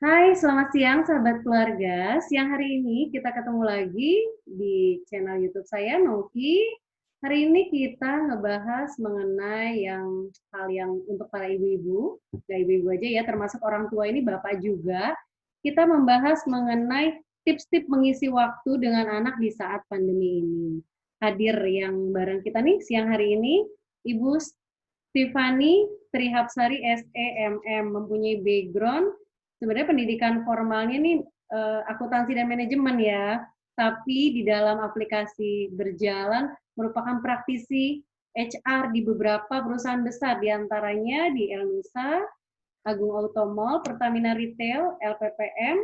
Hai, selamat siang sahabat keluarga. Siang hari ini kita ketemu lagi di channel YouTube saya, Novi. Hari ini kita ngebahas mengenai hal yang untuk para ibu-ibu, gak ibu-ibu aja ya, termasuk orang tua ini bapak juga. Kita membahas mengenai tips-tips mengisi waktu dengan anak di saat pandemi ini. Hadir yang bareng kita nih siang hari ini, Ibu Tiffany Trihapsari SEMM, mempunyai background sebenarnya pendidikan formalnya nih akuntansi dan manajemen ya, tapi di dalam aplikasi berjalan merupakan praktisi HR di beberapa perusahaan besar, diantaranya di Elnusa, Agung Automall, Pertamina Retail, LPPM,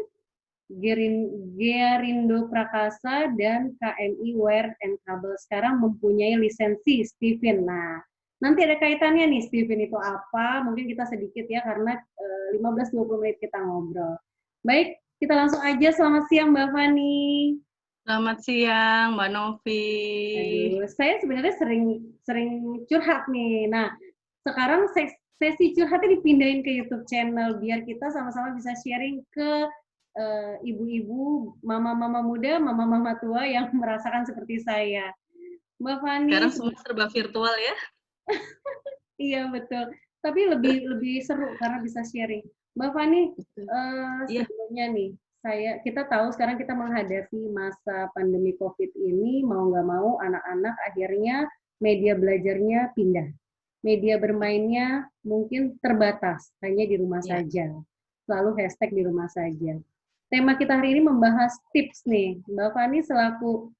Gerindo Prakasa, dan KMI Wire and Cable. Sekarang mempunyai lisensi Steven. Nah, nanti ada kaitannya nih Steven itu apa? Mungkin kita sedikit ya karena 15-20 menit kita ngobrol. Baik, kita langsung aja. Selamat siang Mbak Fani. Selamat siang, Mbak Novi. Aduh, saya sebenarnya sering sering curhat nih. Nah, sekarang sesi curhatnya dipindahin ke YouTube channel biar kita sama-sama bisa sharing ke ibu-ibu, mama-mama muda, mama-mama tua yang merasakan seperti saya. Mbak Fani, Sekarang semua serba virtual ya? iya betul. Tapi lebih lebih seru karena bisa sharing. Mbak Fani, Iya, sebelumnya nih, kita tahu sekarang kita menghadapi masa pandemi COVID ini, mau nggak mau anak-anak akhirnya media belajarnya pindah. Media bermainnya mungkin terbatas, hanya di rumah iya. saja. Selalu hashtag di rumah saja. Tema kita hari ini membahas tips nih. Mbak Fani selaku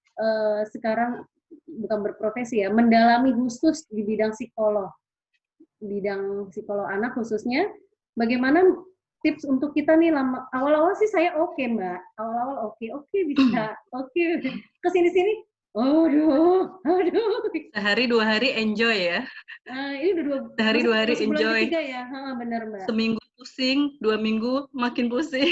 sekarang bukan berprofesi ya, mendalami khusus di bidang psikolog anak khususnya, bagaimana tips untuk kita nih awal-awal sih saya oke Mbak, awal-awal oke bisa, oke kesini-sini, aduh, Sehari dua hari enjoy ya. ini udah Sehari masuk dua hari masuk bulan enjoy. ketiga ya, benar Mbak. Seminggu pusing, 2 minggu makin pusing.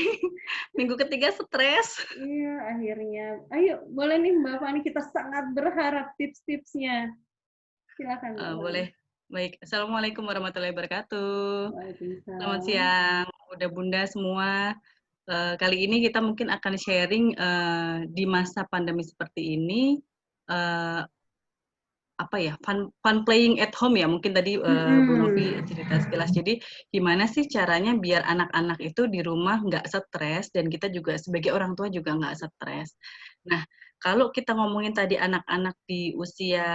Minggu ketiga stres. Iya, akhirnya. Ayo, boleh nih Mbak Fani, kita sangat berharap tips-tipsnya. Silakan Mbak Fani. Boleh. Baik. Assalamualaikum warahmatullahi wabarakatuh. Selamat Waalaikumsalam. siang, Bunda-bunda semua. Kali ini kita mungkin akan sharing di masa pandemi seperti ini, eh, apa ya, fun playing at home ya, mungkin tadi Bu Novi Mm-mm. cerita sekilas. Jadi gimana sih caranya biar anak-anak itu di rumah nggak stres dan kita juga sebagai orang tua juga nggak stres. Nah, kalau kita ngomongin tadi anak-anak di usia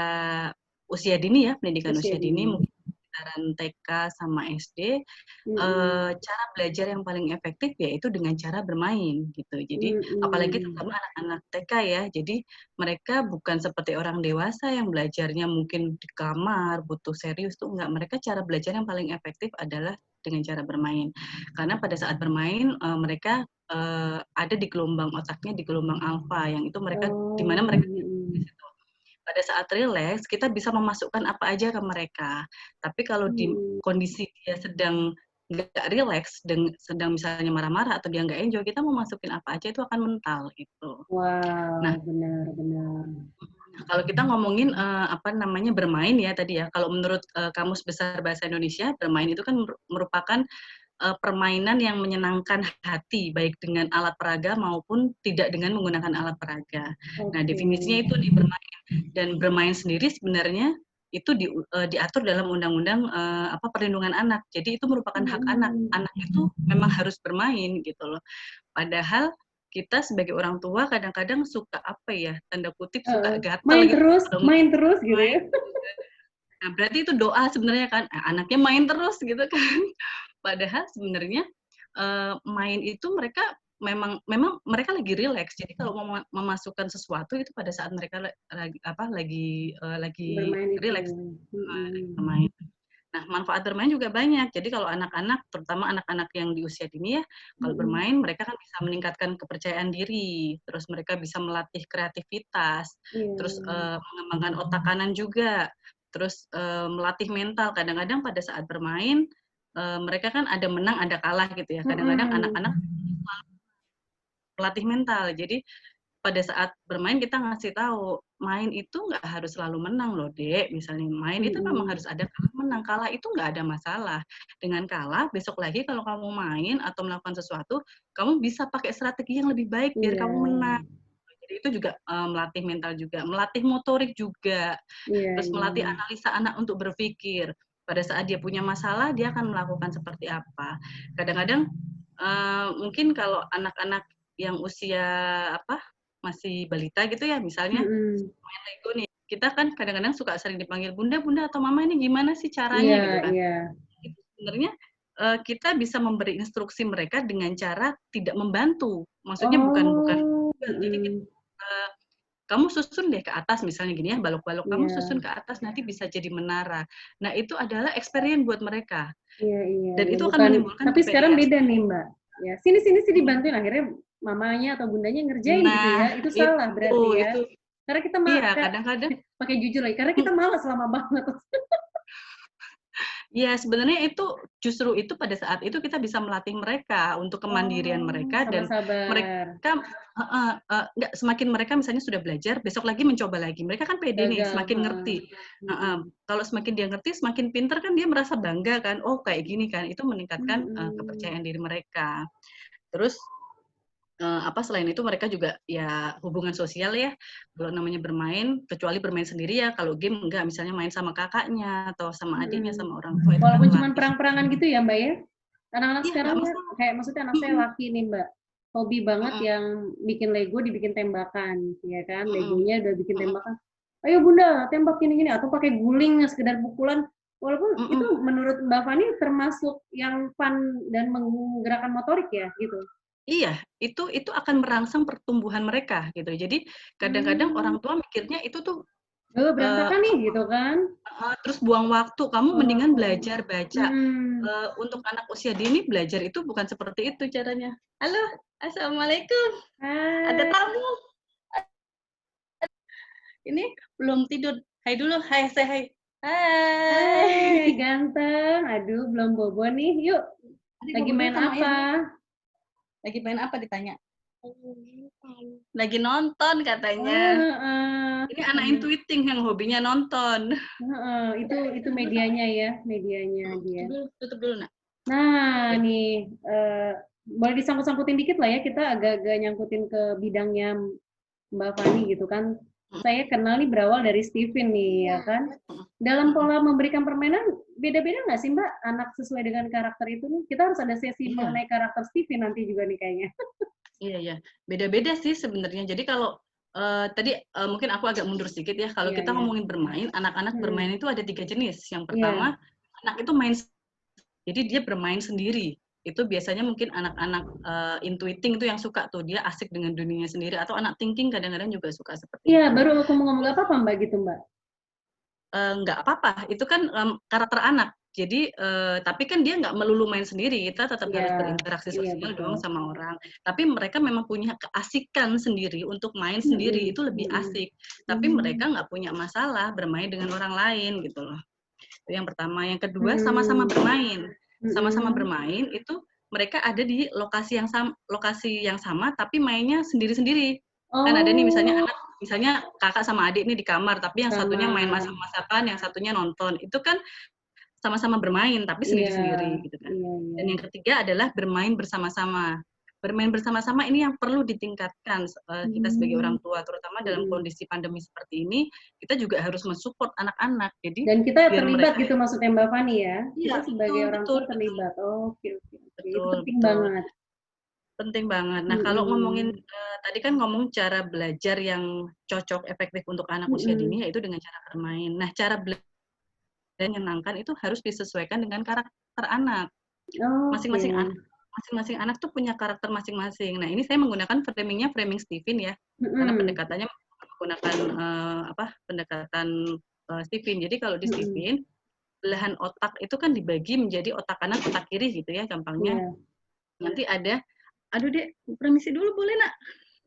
usia dini ya, pendidikan Usia usia dini, dini. mungkin sekitaran TK sama SD, Mm-mm. cara belajar yang paling efektif yaitu dengan cara bermain gitu. Jadi apalagi Mm-mm. terutama anak-anak TK ya. Jadi mereka bukan seperti orang dewasa yang belajarnya mungkin di kamar, butuh serius tuh enggak. Mereka cara belajar yang paling efektif adalah dengan cara bermain. Karena pada saat bermain mereka ada di gelombang otaknya di gelombang alfa yang itu mereka di mana Oh, mereka mm-mm. pada saat rileks kita bisa memasukkan apa aja ke mereka. Tapi kalau di Mm. kondisi dia sedang nggak rileks, sedang misalnya marah-marah atau dia nggak enjoy, kita mau masukin apa aja itu akan mental gitu. Nah, Wow, benar-benar. kalau kita ngomongin apa namanya bermain ya tadi ya, kalau menurut Kamus Besar Bahasa Indonesia, bermain itu kan merupakan permainan yang menyenangkan hati, baik dengan alat peraga maupun tidak dengan menggunakan alat peraga. Nah, Oke. definisinya itu di bermain. Dan bermain sendiri sebenarnya itu diatur dalam undang-undang apa perlindungan anak. Jadi itu merupakan hak anak. Mm. Anak itu memang harus bermain gitu loh. Padahal kita sebagai orang tua kadang-kadang suka apa ya, tanda kutip suka gatel gitu kalau Main terus gitu main. ya. Nah, berarti itu doa sebenarnya kan, anaknya main terus gitu kan. Padahal sebenarnya main itu mereka memang memang mereka lagi rileks. Jadi kalau mau memasukkan sesuatu itu pada saat mereka lagi Bermain itu. rileks Mm-mm. bermain. Nah, manfaat bermain juga banyak. Jadi kalau anak-anak, terutama anak-anak yang di usia dini ya, kalau Mm-mm. bermain mereka kan bisa meningkatkan kepercayaan diri, terus mereka bisa melatih kreativitas, terus Iya. mengembangkan otak kanan juga, terus melatih mental. Kadang-kadang pada saat bermain mereka kan ada menang, ada kalah gitu ya. Kadang-kadang Mm-mm. anak-anak melatih mental. Jadi pada saat bermain kita ngasih tahu, main itu nggak harus selalu menang loh, Dek. Misalnya main itu memang Mhm. harus ada kalah menang. Kalah itu nggak ada masalah. Dengan kalah, besok lagi kalau kamu main atau melakukan sesuatu, kamu bisa pakai strategi yang lebih baik biar Iya. kamu menang. Jadi itu juga melatih mental juga, melatih motorik juga, Iya terus iya. melatih analisa anak untuk berpikir. Pada saat dia punya masalah, dia akan melakukan seperti apa. Kadang-kadang mungkin kalau anak-anak yang usia apa masih balita gitu ya, misalnya Mhm. main Lego nih, kita kan kadang-kadang suka sering dipanggil bunda, bunda atau mama ini gimana sih caranya Iya gitu kan. iya. Itu sebenarnya kita bisa memberi instruksi mereka dengan cara tidak membantu. Maksudnya bukan Oh, jadi mhm. kamu susun deh ke atas misalnya gini ya, balok-balok kamu susun Iya. ke atas nanti bisa jadi menara. Nah, itu adalah experience buat mereka Iya iya dan iya, itu akan bukan menimbulkan tapi sekarang kepedean beda sendiri. nih, Mbak. Ya, "Sini sini sini Mhm. bantuin," akhirnya mamanya atau bundanya ngerjain gitu Nah, ya, itu salah berarti ya? itu. Karena kita Iya, kadang-kadang pakai jujur lagi, karena kita malas lama banget. ya sebenarnya itu justru itu pada saat itu kita bisa melatih mereka untuk kemandirian Oh, mereka dan mereka sabar-sabar, nggak semakin mereka misalnya sudah belajar, besok lagi mencoba lagi. Mereka kan pede nih, gagal, semakin heeh, ngerti. Heeh, mhm, kalau semakin dia ngerti, semakin pinter kan dia merasa bangga kan, "Oh kayak gini kan." Itu meningkatkan, mhm. kepercayaan diri mereka. Terus selain itu mereka juga ya hubungan sosial ya, kalau namanya bermain, kecuali bermain sendiri ya, kalau game enggak, misalnya main sama kakaknya atau sama adiknya, Mhm. sama orang tua itu kan Walaupun cuman melatih. perang-perangan gitu ya, Mbak, ya? Anak-anak Iya sekarang nggak kan masalah. kayak maksudnya anak saya Mhm, laki nih, Mbak, hobi banget mhm, yang bikin Lego dibikin tembakan, ya kan, mhm, Legonya udah bikin mhm, tembakan, "Ayo Bunda, tembak gini-gini," atau pakai guling sekedar pukulan, walaupun itu mhm. menurut Mbak Fani termasuk yang fun dan menggerakkan motorik ya, gitu? Iya, itu akan merangsang pertumbuhan mereka gitu. Jadi kadang-kadang Mmm, orang tua mikirnya itu tuh, berantakan nih, gitu kan? terus buang waktu, kamu Oh, mendingan belajar baca. mhm. Untuk anak usia dini belajar itu bukan seperti itu caranya. "Halo, assalamualaikum, ada Hai. tamu, ini belum tidur, hai dulu, hai, say hi." Hai, Hai. ganteng. Aduh, belum bobo nih. Yuk, Adik lagi bobo dulu main sama ayah apa? dulu. Lagi main apa ditanya? Lagi nonton katanya. Oh, heeh. Ini anak Aduh, intuiting yang hobinya nonton. heeh. Udah, Itu tutup dulu, Nak. medianya ya, medianya dia. Tutup dulu, Nak. Nah, Gitu. nih, boleh disangkut-sangkutin dikit lah ya, kita agak-agak nyangkutin ke bidangnya Mbak Fani gitu kan. Mhm, Saya kenal nih berawal dari Steven nih, ya kan. mhm, Dalam mhm. pola memberikan permainan, beda-beda nggak sih Mbak, anak sesuai dengan karakter itu nih? Kita harus ada sesi Iya, mengenai karakter Steven nanti juga nih kayaknya. iya, iya. Beda-beda sih sebenarnya. Jadi kalau tadi mungkin aku agak mundur sedikit ya. Kalau Iya kita iya. ngomongin bermain, anak-anak bermain Mhm. itu ada 3 jenis. Yang Iya. pertama, anak itu main, jadi dia bermain sendiri. Itu biasanya mungkin anak-anak intuiting itu yang suka tuh, dia asik dengan dunianya sendiri. Atau anak thinking kadang-kadang juga suka seperti Iya, itu. baru aku mau ngomong, nggak apa-apa Mbak gitu, Mbak? Nggak apa-apa, itu kan, karakter anak. Jadi, tapi kan dia nggak melulu main sendiri, kita tetap Iya, harus berinteraksi iya sosial betul. dong sama orang. Tapi mereka memang punya keasikan sendiri untuk main sendiri, Mhm itu lebih mhm. asik. Tapi Mmm, mereka nggak punya masalah bermain dengan orang lain gitu loh. Itu yang pertama. Yang kedua sama-sama mhm, bermain. Sama-sama mhm. bermain itu mereka ada di lokasi yang sama tapi mainnya sendiri-sendiri. Kan ada nih misalnya Oh, misalnya kakak sama adik nih di kamar, tapi yang satunya main kamar. masak-masakan, yang satunya nonton. Itu kan sama-sama bermain, tapi Iya, sendiri-sendiri gitu kan. iya iya. Dan yang ketiga adalah bermain bersama-sama. Bermain bersama-sama ini yang perlu ditingkatkan, kita sebagai Mmm, orang tua, terutama dalam mhm. kondisi pandemi seperti ini, kita juga harus mensupport anak-anak. Jadi Dan kita biar terlibat mereka gitu maksudnya Mbak Fani ya? iya, Kita sebagai betul, orang betul, tua betul, terlibat. Oke oke oke, itu betul, penting betul. banget. Penting banget. Nah, kalau ngomongin, Mhm, tadi kan ngomong cara belajar yang cocok, efektif untuk anak usia mhm. dini, yaitu dengan cara bermain. Nah, cara belajar yang menyenangkan itu harus disesuaikan dengan karakter anak. Oke. Masing-masing anak tuh punya karakter masing-masing. Nah, ini saya menggunakan framing-nya framing Stephen ya, karena Mhm, pendekatannya menggunakan, pendekatan, Stephen. Jadi kalau di mhm. Stephen, belahan otak itu kan dibagi menjadi otak kanan, otak kiri gitu ya gampangnya. Iya. Nanti ada aduh Dek, permisi dulu boleh Nak?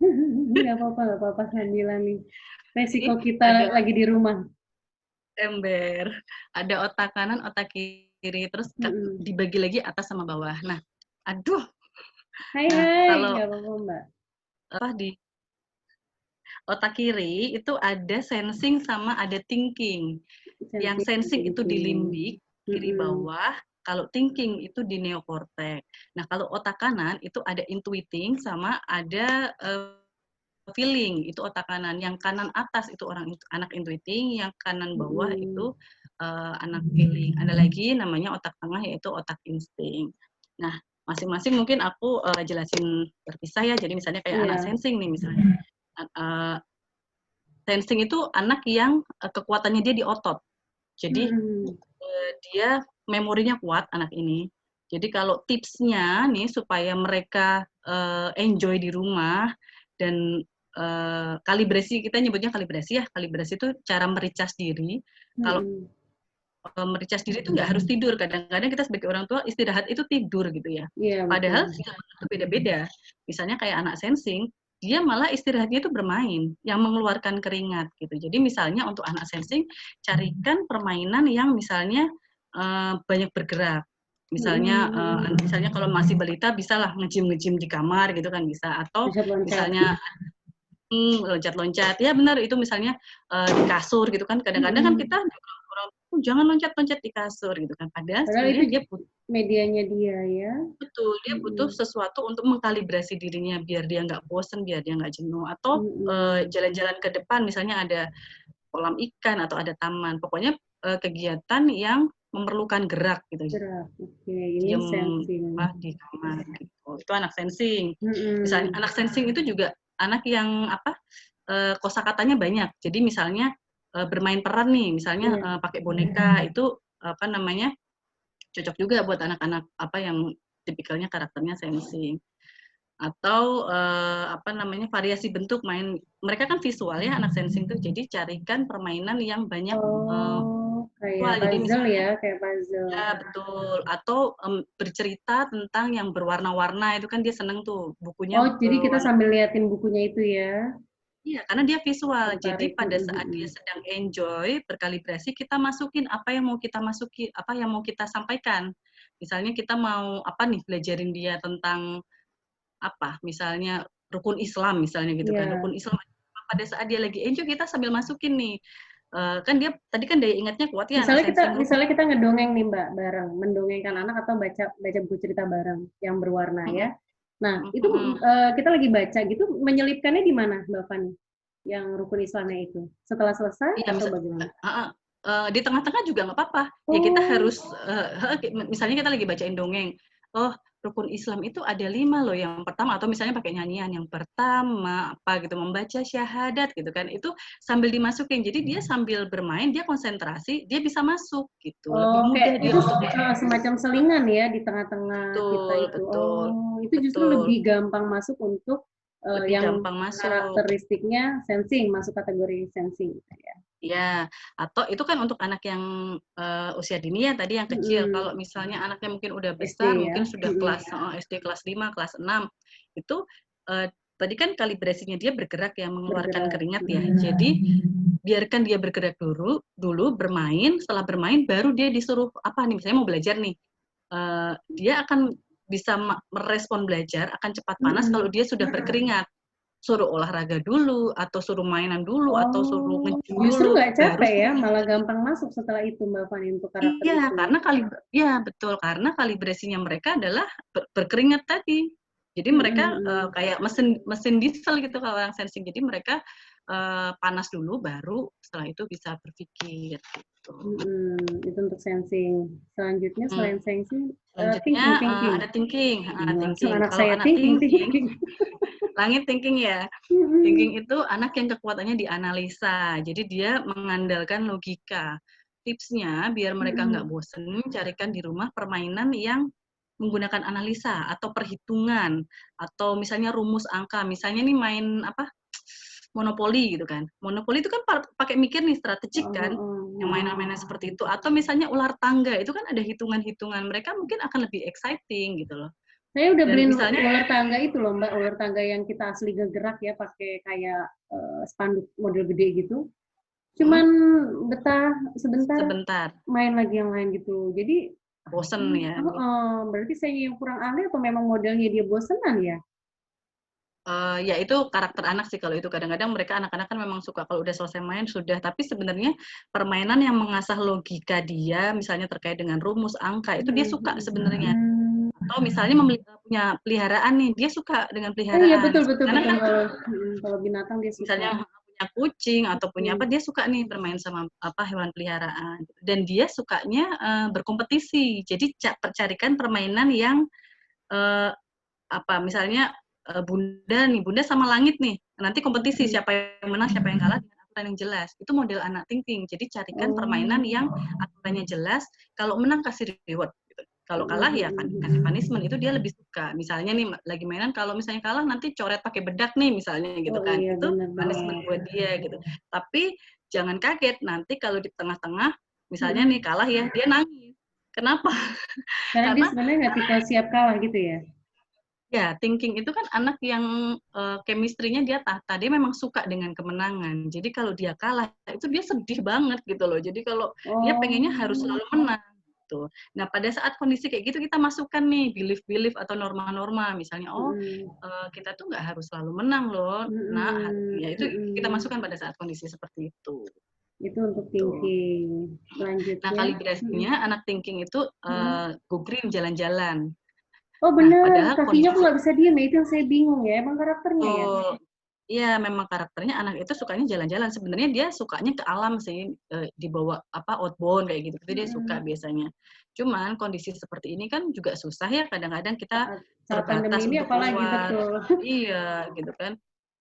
Nggak apa-apa sambilan nih. Resiko Ini kita ada lagi di rumah. ember, ada otak kanan, otak kiri, terus Mhm. dibagi lagi atas sama bawah. Nah, aduh, Hai nah hai, kalau nggak apa-apa Mbak. apa di Otak kiri itu ada sensing sama ada thinking. Yang Sensing, sensing itu di thinking. limbik, kiri bawah, kalau thinking itu di neokortek. Nah, kalau otak kanan itu ada intuiting sama ada feeling, itu otak kanan. Yang kanan atas itu anak intuiting, yang kanan bawah itu anak feeling. Ada lagi namanya otak tengah yaitu otak insting. Nah, masing-masing mungkin aku jelasin terpisah ya. Jadi misalnya kayak anak sensing nih misalnya. Sensing itu anak yang kekuatannya dia di otot. Jadi dia memorinya kuat anak ini. Jadi kalau tipsnya nih supaya mereka enjoy di rumah dan kalibrasi, kita nyebutnya kalibrasi ya. Kalibrasi itu cara mericas diri. Kalau mericas diri itu nggak harus tidur. Kadang-kadang kita sebagai orang tua istirahat itu tidur gitu ya. Iya, Padahal betul. setiap anak itu beda-beda. Misalnya kayak anak sensing, dia malah istirahatnya itu bermain, yang mengeluarkan keringat gitu. Jadi misalnya untuk anak sensing, carikan permainan yang misalnya banyak bergerak. Misalnya kalau masih balita bisalah ngejim-ngejim di kamar gitu kan bisa. Atau misalnya loncat-loncat, ya benar itu misalnya di kasur gitu kan. Kadang-kadang kan kita orang jangan loncat-loncat di kasur gitu kan. Padahal sebenarnya dia butuh medianya dia ya. betul, dia butuh sesuatu untuk mengkalibrasi dirinya biar dia nggak bosen, biar dia nggak jenuh. Atau jalan-jalan ke depan, misalnya ada kolam ikan atau ada taman. Pokoknya kegiatan yang memerlukan gerak gitu. Gerak, oke. Ini Diem sensing. di kamar gitu. Itu anak sensing. Misalnya anak sensing itu juga anak yang kosakatanya banyak. Jadi misalnya bermain peran nih, misalnya pakai boneka itu apa namanya cocok juga buat anak-anak yang tipikalnya karakternya sensing. Atau apa namanya variasi bentuk main. Mereka kan visual ya anak sensing tuh. Jadi carikan permainan yang banyak kayak jadi puzzle misalnya ya, kayak puzzle. ya betul. Atau bercerita tentang yang berwarna-warna itu kan dia seneng tuh bukunya Jadi kita warna. sambil liatin bukunya itu ya. Iya, karena dia visual. Jadi Tertarik. pada saat dia sedang enjoy berkalibrasi, kita masukin apa yang mau kita masuki, apa yang mau kita sampaikan. Misalnya kita mau apa nih belajarin dia tentang apa? Misalnya rukun Islam misalnya gitu kan. Rukun Islam pada saat dia lagi enjoy kita sambil masukin nih. Kan dia tadi kan daya ingatnya kuat ya anak sensing. Misalnya kita ngedongeng nih Mbak bareng, mendongengkan anak atau baca buku cerita bareng yang berwarna ya. Nah, itu kita lagi baca gitu, menyelipkannya di mana Mbak Fani? Yang rukun Islamnya itu. Setelah selesai atau bagaimana? Di tengah-tengah juga nggak apa-apa. Ya kita harus, misalnya kita lagi bacain dongeng. Oh, rukun Islam itu ada 5 loh. Yang pertama, atau misalnya pakai nyanyian. Yang pertama, apa gitu, membaca syahadat gitu kan. Itu sambil dimasukin. Jadi dia sambil bermain, dia konsentrasi, dia bisa masuk gitu. Lebih mudah dia itu untuk semacam selingan ya di tengah-tengah kita itu. betul, Itu justru lebih gampang masuk untuk lebih yang gampang masuk. karakteristiknya sensing, masuk kategori sensing ya. Ya, atau itu kan untuk anak yang usia dini ya tadi yang kecil. Kalau misalnya anaknya mungkin udah besar, SD, mungkin ya? sudah kelas SD kelas 5, kelas 6, itu tadi kan kalibrasinya dia bergerak ya, mengeluarkan keringat ya. Jadi biarkan dia bergerak dulu bermain, setelah bermain baru dia disuruh apa nih, misalnya mau belajar nih. Dia akan bisa merespon belajar, akan cepat panas kalau dia sudah berkeringat. Suruh olahraga dulu, atau suruh mainan dulu, atau suruh nge-gym Justru dulu, nggak capek ya, malah gampang masuk setelah itu Mbak Fani untuk karakter iya, itu. karena betul, karena kalibrasinya mereka adalah berkeringat tadi. Jadi mereka kayak mesin diesel gitu kalau yang sensing. Jadi mereka panas dulu, baru setelah itu bisa berpikir. Gitu. Itu untuk sensing. Selanjutnya selain sensing, selanjutnya ada thinking. Anak Kalau saya anak thinking. Langit thinking ya. Thinking itu anak yang kekuatannya dianalisa. Jadi dia mengandalkan logika. Tipsnya biar mereka nggak bosen, carikan di rumah permainan yang menggunakan analisa atau perhitungan atau misalnya rumus angka. Misalnya nih main apa? Monopoli gitu kan. Monopoli itu kan pakai mikir nih strategik kan. Yang mainan-mainan seperti itu. Atau misalnya ular tangga, itu kan ada hitungan-hitungan. Mereka mungkin akan lebih exciting gitu loh. Saya udah beliin ular tangga itu loh Mbak, ular tangga yang kita asli gerak ya, pakai kayak spanduk model gede gitu. Cuman betah sebentar, main lagi yang lain gitu. Jadi bosen ya. Berarti saya yang kurang ahli atau memang modelnya dia bosenan ya? Ya itu karakter anak sih kalau itu. Kadang-kadang mereka anak-anak kan memang suka kalau udah selesai main sudah, tapi sebenarnya permainan yang mengasah logika dia, misalnya terkait dengan rumus, angka, itu dia suka sebenarnya. Atau misalnya punya peliharaan nih, dia suka dengan Iya peliharaan. betul betul Karena betul kan kalau binatang dia suka. misalnya punya kucing atau punya apa, dia suka nih bermain sama apa hewan peliharaan. Dan dia sukanya berkompetisi. Jadi carikan permainan yang eh, apa misalnya bunda sama langit nih, nanti kompetisi siapa yang menang siapa yang kalah dengan aturan yang jelas. Itu model anak thinking. Jadi carikan permainan yang aturannya jelas, kalau menang kasih reward gitu. Kalau kalah ya kan kasih punishment. Itu dia lebih suka. Misalnya nih lagi mainan, kalau misalnya kalah nanti coret pakai bedak nih misalnya gitu Oh kan, iya itu benar-benar. punishment buat dia gitu. Tapi jangan kaget nanti kalau di tengah-tengah misalnya nih kalah ya, dia nangis. Kenapa? Karena dia Karena sebenarnya nggak tipe siap kalah gitu ya. ya, thinking itu kan anak yang chemistry-nya dia tata, dia memang suka dengan kemenangan. Jadi kalau dia kalah, itu dia sedih banget gitu loh. Jadi kalau dia pengennya harus Oh. selalu menang gitu. Nah, pada saat kondisi kayak gitu kita masukkan nih belief-belief atau norma-norma. Misalnya, kita tuh nggak harus selalu menang loh. Nah, ya itu kita masukkan pada saat kondisi seperti itu. Itu untuk Tuh. thinking. Nah, Selanjutnya. kalibrasinya anak thinking itu go green jalan-jalan. Oh Nah, benar, padahal kakinya kok kondisi nggak bisa diem ya, itu yang saya bingung ya, emang karakternya ya? Betul. Iya, memang karakternya anak itu sukanya jalan-jalan. Sebenarnya dia sukanya ke alam sih, dibawa apa outbound kayak gitu. Itu dia suka biasanya. Cuman kondisi seperti ini kan juga susah ya, kadang-kadang kita Saat pandemi terbatas ini untuk apalagi keluar. betul. Iya, gitu kan.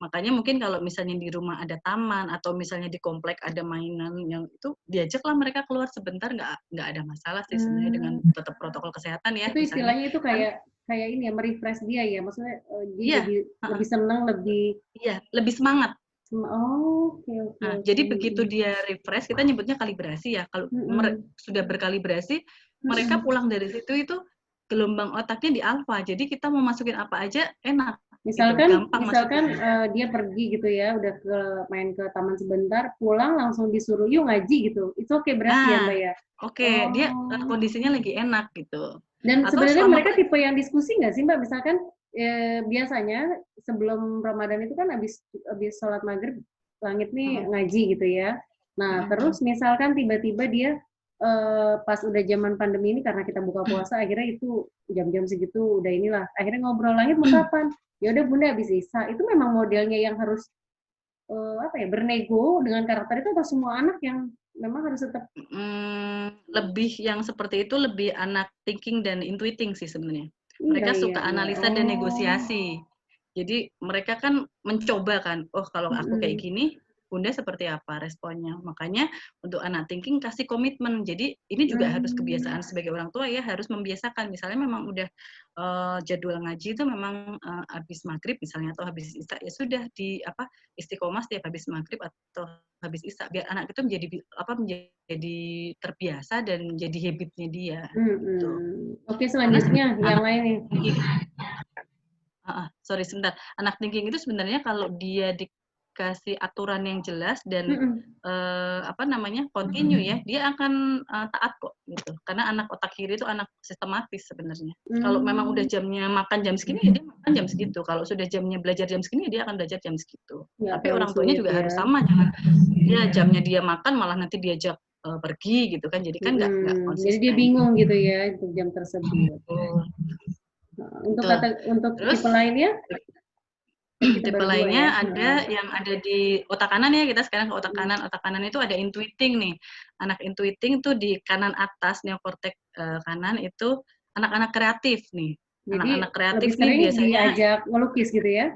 Makanya mungkin kalau misalnya di rumah ada taman atau misalnya di komplek ada mainan yang itu diajaklah mereka keluar sebentar, nggak ada masalah sih sebenarnya dengan tetap protokol kesehatan ya Itu misalnya istilahnya itu kan kayak kayak ini ya, merefresh dia ya, maksudnya dia iya, jadi lebih senang, lebih iya lebih semangat. oh, oke oke Nah, oke. jadi begitu dia refresh, kita nyebutnya kalibrasi ya. Kalau sudah berkalibrasi, mereka pulang dari situ itu gelombang otaknya di alfa. Jadi kita mau masukin apa aja enak gitu, Misalkan gampang misalkan masukinnya. dia pergi gitu ya, udah main ke taman sebentar, pulang langsung disuruh yuk ngaji gitu. Itu oke berarti ya Nah, Mbak ya? oke, dia Oh. kondisinya lagi enak gitu. Dan Atau sebenarnya selama mereka tipe yang diskusi nggak sih Mbak? Misalkan biasanya sebelum Ramadan itu kan habis sholat maghrib langit nih ngaji gitu ya. Nah terus misalkan tiba-tiba dia pas udah zaman pandemi ini karena kita buka puasa akhirnya itu jam-jam segitu udah inilah akhirnya ngobrol langit mau kapan? Ya udah Bunda habis Isya. Itu memang modelnya yang harus apa ya bernego dengan karakter itu atau semua anak yang memang harus tetap lebih yang seperti itu lebih anak thinking dan intuiting sih sebenarnya. iya Mereka iya suka iya. analisa dan Oh. negosiasi. Jadi mereka kan mencoba kan, oh kalau aku kayak Mm-mm. gini, Bunda seperti apa responnya. Makanya untuk anak thinking kasih komitmen. Jadi ini juga harus kebiasaan sebagai orang tua ya, harus membiasakan. Misalnya memang udah jadwal ngaji itu memang habis maghrib misalnya atau habis isya ya sudah di apa istiqomah setiap habis maghrib atau habis isya biar anak itu menjadi terbiasa dan menjadi habitnya dia gitu. Oke, Karena selanjutnya yang anak lain nih. sorry sebentar. Anak thinking itu sebenarnya kalau dia dikasih aturan yang jelas dan Mhm. apa namanya continue ya, dia akan taat kok gitu. Karena anak otak kiri itu anak sistematis sebenarnya. Kalau memang udah Mmm, jamnya makan jam segini, ya dia makan jam segitu. Kalau sudah jamnya belajar jam segini, ya dia akan belajar jam segitu. nggak Tapi terlalu orang tuanya sulit juga ya. harus sama, jangan ya jamnya dia makan malah nanti diajak pergi gitu kan. Jadi kan nggak Jadi dia konsisten. bingung gitu ya untuk jam tersebut. Betul. Heeh, Betul. untuk Terus tipe lainnya, tadi kita tipe baru 2 ya? lainnya Heeh. ada yang ada di otak kanan ya, kita sekarang ke otak Mhm. kanan. Otak kanan itu ada intuiting nih. Anak intuiting tuh di kanan atas neokortek kanan itu anak-anak kreatif nih. Jadi Anak-anak kreatif lebih nih sering biasanya diajak ngelukis gitu ya?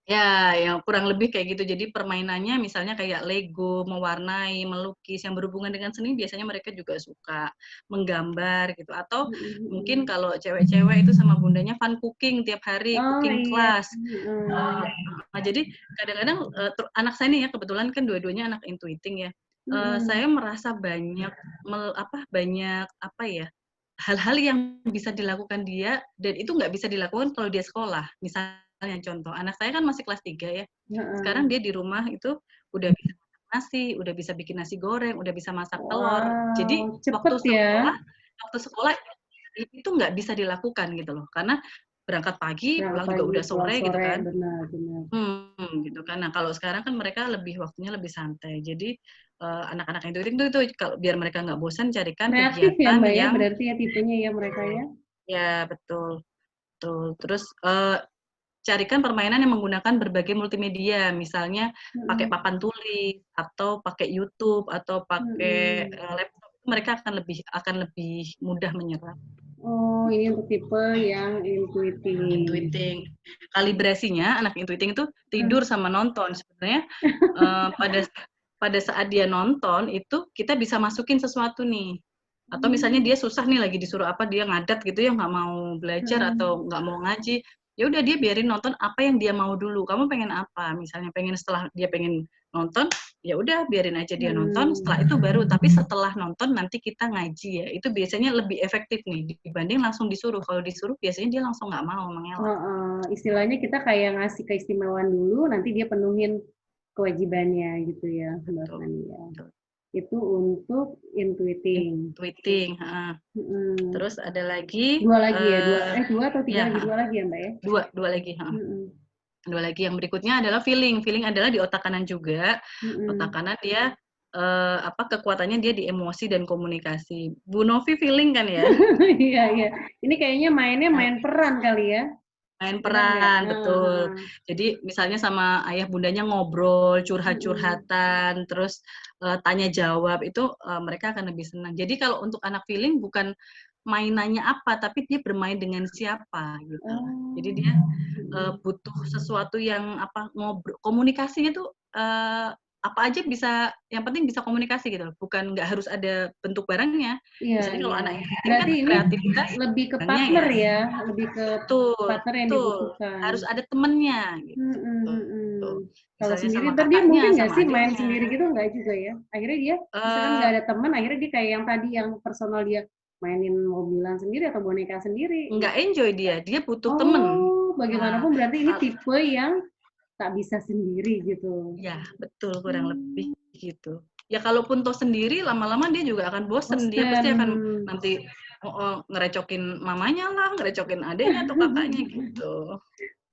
ya, yang kurang lebih kayak gitu. Jadi permainannya misalnya kayak Lego, mewarnai, melukis, yang berhubungan dengan seni biasanya mereka juga suka menggambar gitu. Atau Mhm mungkin mhm. kalau cewek-cewek itu sama bundanya fun cooking tiap hari, Oh cooking iya, class. Nah, jadi kadang-kadang anak saya nih ya kebetulan kan dua-duanya anak intuiting ya. mhm. Saya merasa banyak banyak apa ya hal-hal yang bisa dilakukan dia dan itu nggak bisa dilakukan kalau dia sekolah. Misalnya contoh, anak saya kan masih kelas 3 ya. Sekarang Heeh. dia di rumah itu udah bisa masak nasi, udah bisa bikin nasi goreng, udah bisa masak telur. Jadi Wow, cepet ya? waktu sekolah itu nggak bisa dilakukan gitu loh. Karena berangkat pagi, Berangkat pulang juga pagi, udah pulang sore gitu sore, kan. benar benar. Gitu kan. Nah, kalau sekarang kan mereka waktunya lebih santai. Jadi, anak-anak yang itu kalau biar mereka nggak bosan carikan Kreatif ya, kegiatan Mbak, ya, yang berarti ya tipenya ya mereka ya? ya betul betul. Terus, carikan permainan yang menggunakan berbagai multimedia, misalnya pakai Mhm, papan tulis, atau pakai YouTube, atau pakai, mhm. laptop, mereka akan lebih mudah menyerap. Oh, ini untuk tipe yang intuitif. Intuiting. Kalibrasinya anak intuiting itu Mhm. tidur sama nonton. Sebenarnya, pada pada saat dia nonton itu kita bisa masukin sesuatu nih. Atau misalnya Mmm, dia susah nih lagi disuruh apa, dia ngadat gitu ya, nggak mau belajar mhm. atau nggak mau ngaji, ya udah dia biarin nonton apa yang dia mau dulu. Kamu pengen apa? Misalnya setelah dia pengen nonton, ya udah biarin aja dia nonton, Mmm, setelah itu baru tapi setelah nonton nanti kita ngaji ya. Itu biasanya lebih efektif nih dibanding langsung disuruh. Kalau disuruh biasanya dia langsung nggak mau, mengelak. heeh, istilahnya kita kayak ngasih keistimewaan dulu, nanti dia penuhin kewajibannya gitu ya, Mbak Betul, Fani ya. betul. Itu untuk intuiting. Intuiting, heeh. Mhm. Terus ada lagi, 2 lagi ya? 2 2 atau 3 ya, lagi? heeh, 2 lagi ya, Mbak, ya? 2 lagi, heeh. Mhm. 2 lagi, yang berikutnya adalah feeling. Feeling adalah di otak kanan juga. Otak Mhm. kanan dia, kekuatannya dia di emosi dan komunikasi. Bu Novi feeling kan ya? Iya iya. Ini kayaknya mainnya Nah, main peran kali ya? main Bener nggak? peran, Heeh betul. heeh. Jadi misalnya sama ayah bundanya ngobrol, Mhm. curhat-curhatan, terus, tanya jawab, itu, mereka akan lebih senang. Jadi kalau untuk anak feeling bukan mainannya apa, tapi dia bermain dengan siapa, gitu loh. Jadi Oh. dia, Mhm. butuh sesuatu yang komunikasinya tuh, apa aja bisa, yang penting bisa komunikasi gitu loh, bukan nggak harus ada bentuk barangnya. Iya Biasanya kalau iya. anak feeling kan Berarti ini kreativitas lebih ke barangnya partner ya. ya? Lebih ke Betul, partner yang betul. dibutuhkan. Harus ada temennya gitu. Mhm mhm. Kalau Misalnya sendiri sama entar dia kakaknya, mungkin nggak sama sih main adiknya. sendiri gitu, nggak juga ya? Akhirnya dia misalkan nggak Eee, ada teman, akhirnya dia kayak yang tadi yang personal dia mainin mobilan sendiri atau boneka sendiri nggak gitu. enjoy dia, dia butuh temen. Oh, Nah, bagaimanapun berarti ini kal tipe yang tak bisa sendiri gitu. ya betul, kurang lebih Mmm, gitu. Ya kalaupun toh sendiri, lama-lama dia juga akan bosen, dia pasti bosen. akan nanti heeh, ngerecokin mamanya lah, ngerecokin adeknya atau kakaknya gitu.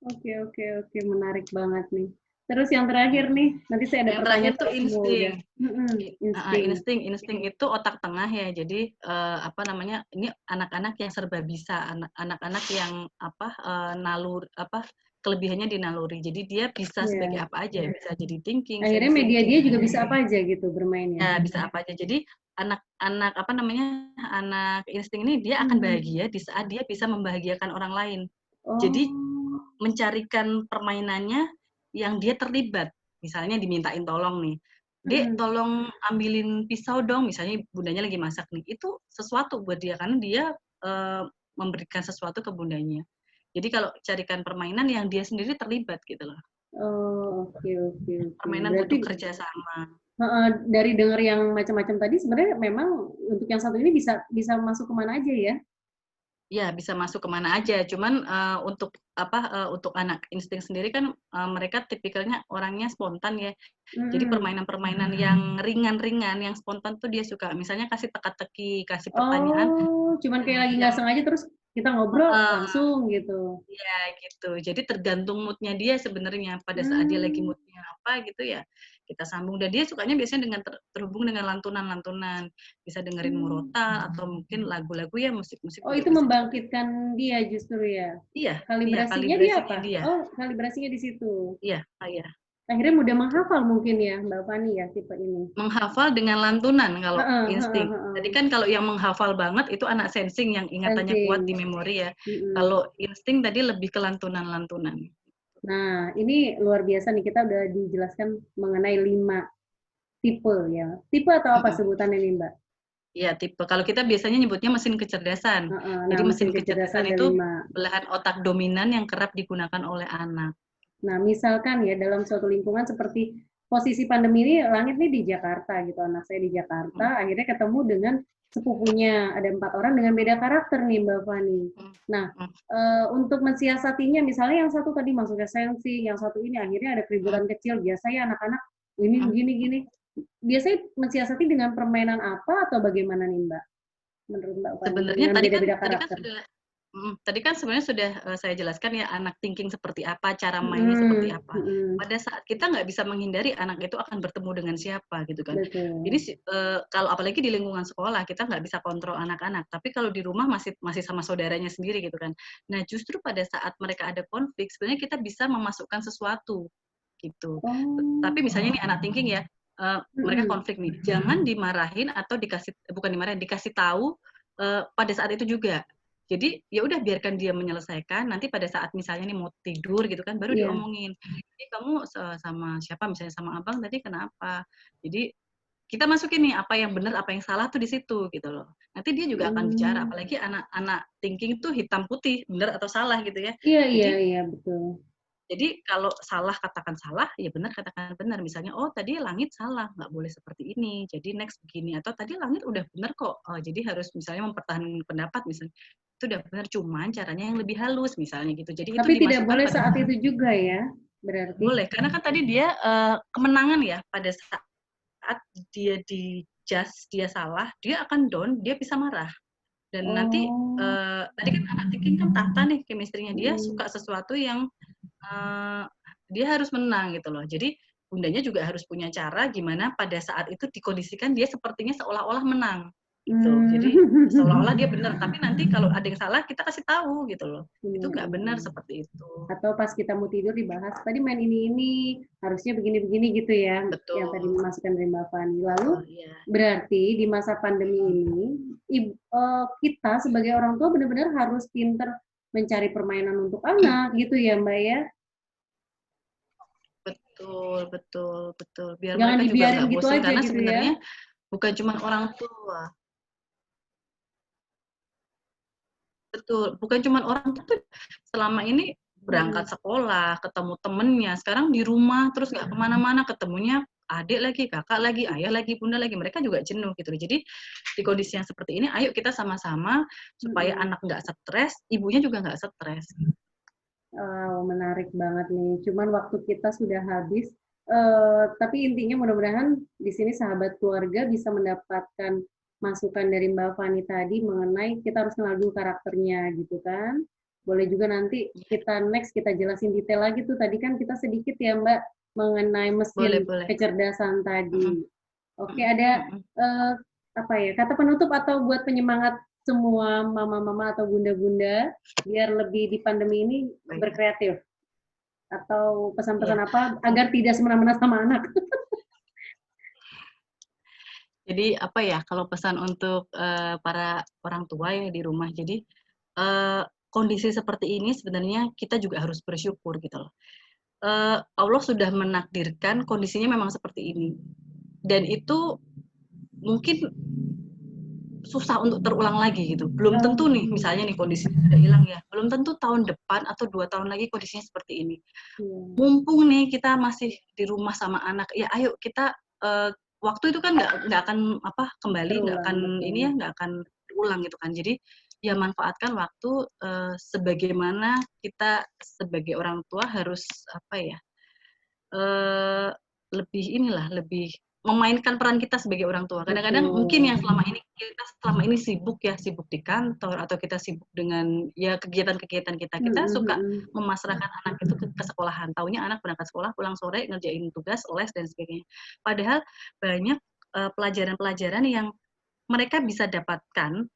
Oke oke oke, menarik banget nih. Terus yang terakhir nih, nanti saya ada Yang terakhir pertanyaan tuh kalau semua udah. insting. Mhm, insting. Insting. Insting itu otak tengah ya. Jadi, ini anak-anak yang serba bisa, anak-anak yang kelebihannya di naluri. Jadi dia bisa sebagai Iya. apa aja, bisa jadi thinking, Akhirnya media sensing, dia juga bisa apa aja gitu bermainnya? ya bisa apa aja. Jadi anak-anak anak insting ini dia akan Mhm. bahagia di saat dia bisa membahagiakan orang lain. Jadi Oh. mencarikan permainannya yang dia terlibat. Misalnya dimintain tolong nih, "Dek, Mhm. tolong ambilin pisau dong," misalnya bundanya lagi masak nih. Itu sesuatu buat dia karena dia, eee, memberikan sesuatu ke bundanya. Jadi kalau carikan permainan yang dia sendiri terlibat gitu loh. Oh, oke oke oke. Permainan Berarti butuh kerjasama. heeh, dari dengar yang macam-macam tadi sebenarnya memang untuk yang satu ini bisa bisa masuk ke mana aja ya? Iya, bisa masuk ke mana aja. Cuman, untuk anak insting sendiri kan, mereka tipikalnya orangnya spontan ya. Jadi Mhm. permainan-permainan yang ringan-ringan, yang spontan tuh dia suka. Misalnya kasih teka-teki, kasih pertanyaan Oh, cuman kayak lagi nggak yang sengaja terus kita ngobrol heeh, langsung gitu. iya gitu. Jadi tergantung mood-nya dia sebenarnya. Pada saat dia lagi Mmm. mood-nya apa gitu ya, kita sambung. Dan dia sukanya biasanya dengan terhubung dengan lantunan-lantunan. Bisa dengerin Mmm. murotal atau mungkin lagu-lagu ya musik-musik Oh, juga itu bisa juga. membangkitkan dia justru ya? Iya iya, Kalibrasinya dia kalibrasinya apa? dia. Oh, kalibrasinya di situ. Iya, iya. Akhirnya mudah Gitu. menghafal mungkin ya, Mbak Fani ya, tipe ini? Menghafal dengan lantunan kalau Heeh heeh insting. heeh. Tadi kan kalau yang menghafal banget itu anak sensing yang ingatannya kuat di Sensing. memori ya. Mhm. Kalau insting tadi lebih ke lantunan-lantunan. Nah, ini luar biasa nih, kita udah dijelaskan mengenai 5 tipe ya. Tipe atau apa Mhm. sebutannya nih, Mbak? Iya, tipe. Kalau kita biasanya nyebutnya mesin kecerdasan. Heeh, nah Jadi mesin mesin kecerdasan kecerdasan ada itu 5. belahan otak dominan yang kerap digunakan oleh anak. Nah, misalkan ya dalam suatu lingkungan seperti posisi pandemi ini, langit nih di Jakarta gitu, anak saya di Mhm, Jakarta, akhirnya ketemu dengan sepupunya, ada 4 orang dengan beda karakter nih, Mbak Fani. mhm, Nah, mhm, untuk mensiasatinya misalnya yang satu tadi masuk esensi, yang satu ini akhirnya ada mhm, keributan kecil, biasanya anak-anak ini mhm. begini gini. Biasanya mensiasati dengan permainan apa atau bagaimana nih, Mbak? Menurut Mbak Fani Sebenarnya dengan beda-beda karakter? Tadi kan sebenarnya sudah saya jelaskan ya anak thinking seperti apa, cara mainnya seperti Mhm, apa. mhm, Pada saat kita nggak bisa menghindari anak itu akan bertemu dengan siapa gitu kan. Jadi betul. kalau apalagi di lingkungan sekolah kita nggak bisa kontrol anak-anak, tapi kalau di rumah masih masih sama saudaranya sendiri gitu kan. Nah justru pada saat mereka ada konflik sebenarnya kita bisa memasukkan sesuatu gitu. Oh, Tapi misalnya nih anak thinking ya, mereka mhm, konflik nih, jangan dimarahin atau bukan dimarahin, dikasih tahu pada saat itu juga. Jadi ya udah biarkan dia menyelesaikan, nanti pada saat misalnya nih mau tidur gitu kan, baru iya, diomongin, "Ini kamu sama siapa?" Misalnya, "Sama abang tadi kenapa?" Jadi kita masukin nih apa yang benar, apa yang salah tuh di situ gitu loh. Nanti dia juga akan bicara, mmm, apalagi anak-anak thinking tuh hitam putih, benar atau salah gitu ya. iya iya Jadi iya, betul. kalau salah katakan salah, ya benar katakan benar. Misalnya, "Oh tadi langit salah, nggak boleh seperti ini, jadi next begini." Atau, "Tadi langit udah benar kok, jadi harus misalnya mempertahankan pendapat," misalnya. "Itu udah benar, cuman caranya yang lebih halus," misalnya gitu. Jadi itu Tapi tidak dimasukkan boleh pada saat itu juga ya, berarti? boleh, karena kan tadi dia, kemenangan ya, pada saat dia di-judge dia salah, dia akan down, dia bisa marah. Dan nanti, Oh, tadi kan anak thinking kan tahta nih chemistry-nya, dia mhm, suka sesuatu yang Eee, dia harus menang gitu loh. Jadi bundanya juga harus punya cara gimana pada saat itu dikondisikan dia sepertinya seolah-olah menang, gitu. Jadi seolah-olah dia benar, tapi nanti kalau ada yang salah kita kasih tahu gitu loh. iya Itu nggak iya benar iya. seperti itu. Atau pas kita mau tidur dibahas, "Tadi main ini, harusnya begini-begini," gitu ya, yang tadi Betul, dimasukkan dari Mbak Fani. Lalu betul, iya. berarti di masa pandemi ini, kita sebagai orang tua benar-benar harus pinter mencari permainan untuk anak gitu ya, Mbak, ya? Betul betul betul. Biar Jangan mereka juga dibiarin nggak gitu bosen aja karena gitu ya? sebenarnya bukan cuma orang tua. Betul, bukan cuma orang tua tuh selama ini berangkat Mhm, sekolah, ketemu temennya, sekarang di rumah terus nggak kemana-mana, ketemunya adik lagi, kakak lagi, ayah lagi, bunda lagi, mereka juga jenuh gitu. Jadi di kondisi yang seperti ini, ayo kita sama-sama supaya mhm. anak nggak stres, ibunya juga nggak stres. Wow, menarik banget nih. Cuman waktu kita sudah habis, tapi intinya mudah-mudahan di sini sahabat keluarga bisa mendapatkan masukan dari Mbak Fani tadi mengenai kita harus kenal dulu karakternya gitu kan. Boleh juga nanti kita next kita jelasin detail lagi tuh. Tadi kan kita sedikit ya Mbak mengenai Boleh mesin boleh. kecerdasan Mhm tadi. Oke, mhm ada mhm. apa ya, kata penutup atau buat penyemangat semua mama-mama atau bunda-bunda biar lebih di pandemi ini Baik, berkreatif atau iya. pesan-pesan apa agar tidak semena-mena sama anak? Jadi apa ya, kalau pesan untuk, para orang tua ya di rumah, jadi, kondisi seperti ini sebenarnya kita juga harus bersyukur gitu loh. Allah sudah menakdirkan kondisinya memang seperti ini. Dan itu mungkin susah untuk terulang lagi gitu. Belum tentu nih, Oh, misalnya nih kondisinya sudah hilang ya, belum tentu tahun depan atau 2 tahun lagi kondisinya seperti ini. iya, Mumpung nih kita masih di rumah sama anak, ya ayo kita, waktu itu kan nggak akan apa, kembali, nggak terulang, akan betul. ini ya, nggak akan berulang gitu kan. Jadi, ya manfaatkan waktu, sebagaimana kita sebagai orang tua harus apa ya, Eee, lebih inilah, lebih memainkan peran kita sebagai orang tua. Kadang-kadang mungkin yang Betul. selama ini sibuk ya, sibuk di kantor atau kita sibuk dengan ya kegiatan-kegiatan kita. Kita Mhm suka mhm. memasrahkan anak itu ke sekolahan. Taunya anak berangkat sekolah, pulang sore ngerjain tugas, les dan sebagainya. Padahal banyak, pelajaran-pelajaran yang mereka bisa dapatkan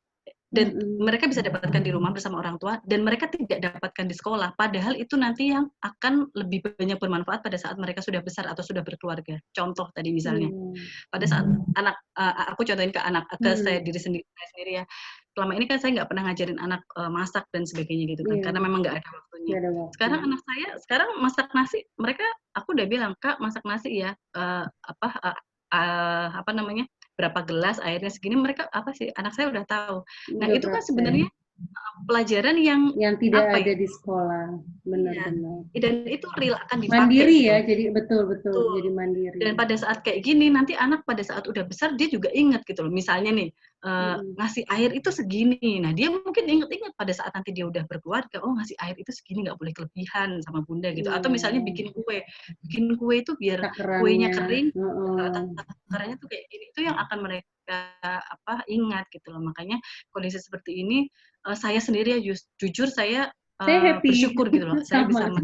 dan Mhm. mereka bisa dapatkan di rumah bersama orang tua dan mereka tidak dapatkan di sekolah. Padahal itu nanti yang akan lebih banyak bermanfaat pada saat mereka sudah besar atau sudah berkeluarga. Contoh tadi misalnya, Iya. pada saat anak aku contohin ke anak ke saya Mhm. diri sendiri saya sendiri ya. Selama ini kan saya nggak pernah ngajarin anak, masak dan sebagainya gitu kan, Iya, karena memang nggak ada waktunya. nggak ada waktu. Sekarang anak saya sekarang masak nasi, aku udah bilang, "Kak, masak nasi ya, apa, apa namanya, berapa gelas, airnya segini," mereka apa sih, anak saya udah tahu. Nah, Udah itu kan praktek. sebenarnya pelajaran yang Yang tidak apa ada ya, di sekolah, iya, benar-benar. dan itu real akan dipakai Mandiri gitu ya, loh. jadi betul betul, Betul. jadi mandiri. Dan pada saat kayak gini, nanti anak pada saat udah besar dia juga inget gitu loh. Misalnya nih, Mhm. ngasih air itu segini. Nah, dia mungkin inget-inget pada saat nanti dia udah berkeluarga, oh ngasih air itu segini, nggak boleh kelebihan sama bunda gitu. Atau Iya, misalnya bikin kue itu biar kuenya takarannya, kering, heeh. takarannya tuh kayak gini. Itu yang akan mereka apa ingat gitu loh. Makanya kondisi seperti ini saya sendiri ya jujur saya Saya happy bersyukur gitu loh, saya bisa sama.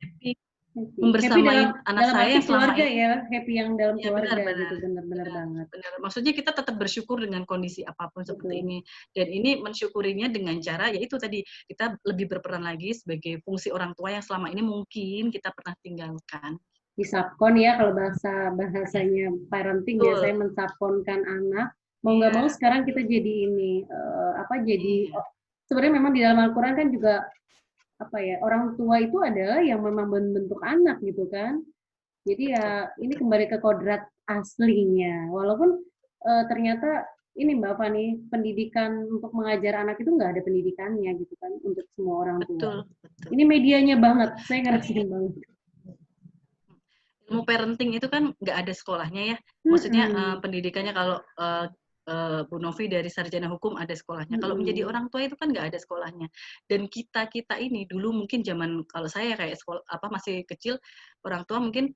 happy Happy membersamai anak dalam saya arti yang selama keluarga ini. ya, happy yang dalam Ya benar keluarga benar gitu, benar-benar benar banget. benar. Maksudnya kita tetap bersyukur dengan kondisi apapun seperti Betul. ini. Dan ini mensyukurinya dengan cara yaitu tadi kita lebih berperan lagi sebagai fungsi orang tua yang selama ini mungkin kita pernah tinggalkan. Disapkon ya kalau bahasanya parenting Betul. biasanya mensapkonkan anak. Mau nggak mau Iya. sekarang kita jadi ini jadi Iya. sebenarnya memang di dalam Al-Qur'an kan juga apa ya, orang tua itu adalah yang memang membentuk anak gitu kan. Jadi Betul, ya ini betul. kembali ke kodrat aslinya. Walaupun ternyata ini Mbak Fani, pendidikan untuk mengajar anak itu nggak ada pendidikannya gitu kan untuk semua orang tua. Betul, betul. Ini medianya banget, saya ngerasain banget. Ilmu parenting itu kan nggak ada sekolahnya ya. Maksudnya Mm-mm. pendidikannya kalau Bu Novi dari sarjana hukum ada sekolahnya. Kalau menjadi Mm-mm. orang tua itu kan nggak ada sekolahnya. Dan kita ini dulu mungkin zaman kalau saya kayak sekolah masih kecil, orang tua mungkin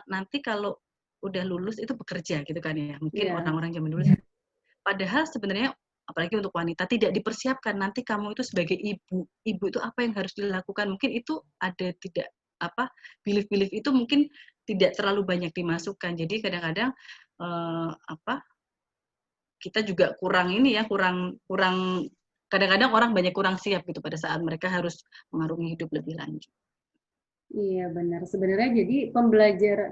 nanti kalau udah lulus itu bekerja gitu kan ya. Mungkin Iya, orang-orang zaman dulu. Padahal sebenarnya apalagi untuk wanita tidak dipersiapkan nanti kamu itu sebagai ibu. Ibu itu apa yang harus dilakukan? Mungkin itu ada tidak belief-belief itu mungkin tidak terlalu banyak dimasukkan. Jadi kadang-kadang kita juga kurang ini ya, kurang kadang-kadang orang banyak kurang siap gitu pada saat mereka harus mengarungi hidup lebih lanjut. iya benar. Sebenarnya jadi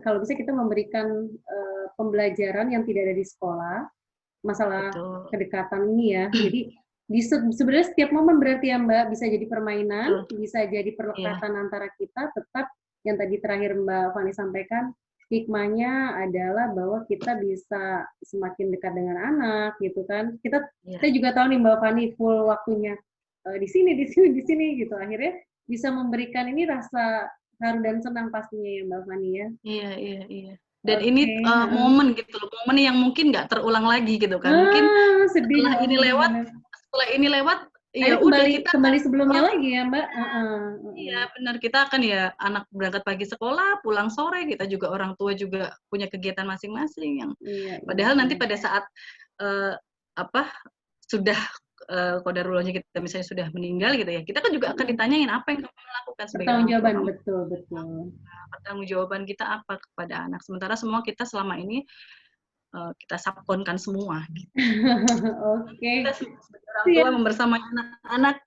kalau bisa kita memberikan pembelajaran yang tidak ada di sekolah, masalah Betul. kedekatan ini ya. Jadi sebenarnya setiap momen berarti ya Mbak, bisa jadi permainan, Betul. bisa jadi Iya. perlekatan antara kita, tetap yang tadi terakhir Mbak Fani sampaikan, hikmahnya adalah bahwa kita bisa semakin dekat dengan anak gitu kan. Iya. Kita juga tahu nih Mbak Fani full waktunya di sini gitu. Akhirnya bisa memberikan ini rasa haru dan senang pastinya ya Mbak Fani ya. Iya, iya, iya. Dan ini Oke, momen gitu loh, momen yang mungkin nggak terulang lagi gitu kan. Mungkin sedih, benar-benar. setelah ini lewat, ya Akhirnya udah kita kembali akan sebelumnya orang lagi ya Mbak. iya benar kita akan ya anak berangkat pagi sekolah, pulang sore, kita juga orang tua juga punya kegiatan masing-masing yang Iya, iya, padahal nanti iya. pada saat uh, apa sudah qadarulahnya kita misalnya sudah meninggal gitu ya, kita kan juga akan ditanyain apa yang kamu lakukan sebagai orang tua Pertanggungjawaban, kamu, betul, betul. pertanggungjawaban kita apa kepada anak. Sementara semua kita selama ini kita sabkonkan semua. Gitu. Oke, Kita sebagai orang tua siap. membersamai anak-anak.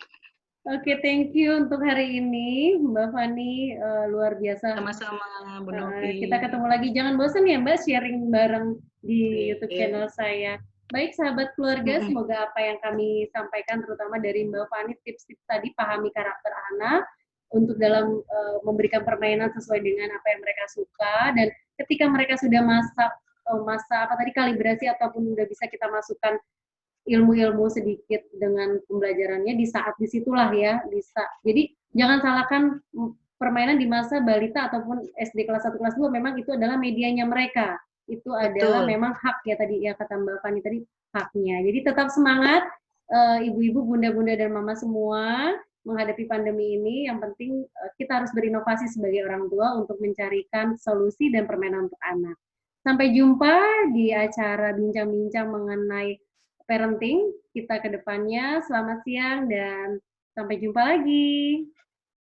Oke, thank you untuk hari ini, Mbak Fani. Luar biasa. Sama-sama Bu Novi. Kita ketemu lagi. Jangan bosan ya Mbak, sharing bareng di YouTube Oke. channel saya. Baik, sahabat keluarga, semoga apa yang kami sampaikan, terutama dari Mbak Fani, tips-tips tadi, pahami karakter anak, untuk dalam memberikan permainan sesuai dengan apa yang mereka suka, dan ketika mereka sudah masa apa tadi kalibrasi ataupun udah bisa kita masukkan ilmu-ilmu sedikit dengan pembelajarannya di saat disitulah ya bisa. Jadi jangan salahkan permainan di masa balita ataupun SD kelas 1 kelas 2 memang itu adalah medianya mereka. Itu adalah Betul. memang hak ya tadi ya kata Mbak Fani tadi haknya. Jadi tetap semangat ibu-ibu, bunda-bunda dan mama semua menghadapi pandemi ini. Yang penting kita harus berinovasi sebagai orang tua untuk mencarikan solusi dan permainan untuk anak. Sampai jumpa di acara bincang-bincang mengenai parenting kita ke depannya. Selamat siang dan sampai jumpa lagi.